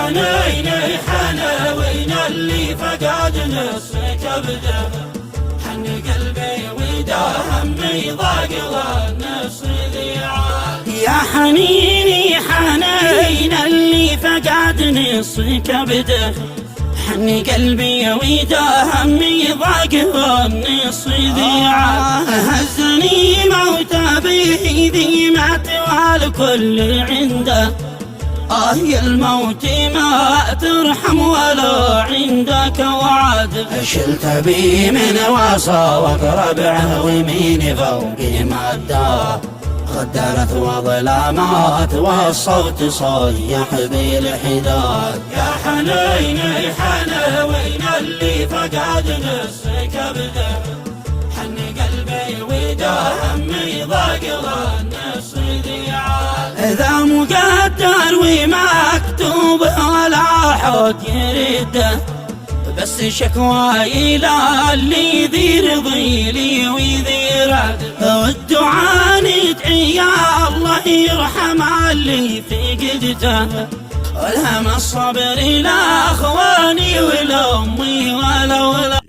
حنيني حنوين اللي فقد نصف كبده، حن قلبي ودا همي ضاق والنصر ذيعان. يا حنيني حنين اللي فقد نصف كبده، حن قلبي ودا همي ضاق والنصر ذيعان. هزني موت به ذي مات والكل عنده، يا الموت ما ترحم ولا عندك وعد. شلت بي من وصا وقربعه ويميني فوقي مده، غدرت وظلامات والصوت صيح بالحداد. يا حنيني حنوين اللي فقد نصف كبده، حن قلبي ودا همي ضاق والنصر ذيعان. إذا مقدر ومكتوب ولا حد يرده، بس شكواي إلى اللي ذي رضي لي وذي رد. والدعاء ندعي يا الله يرحم اللي فقدته، والهم الصبر إلى أخواني والأمي والأولاد.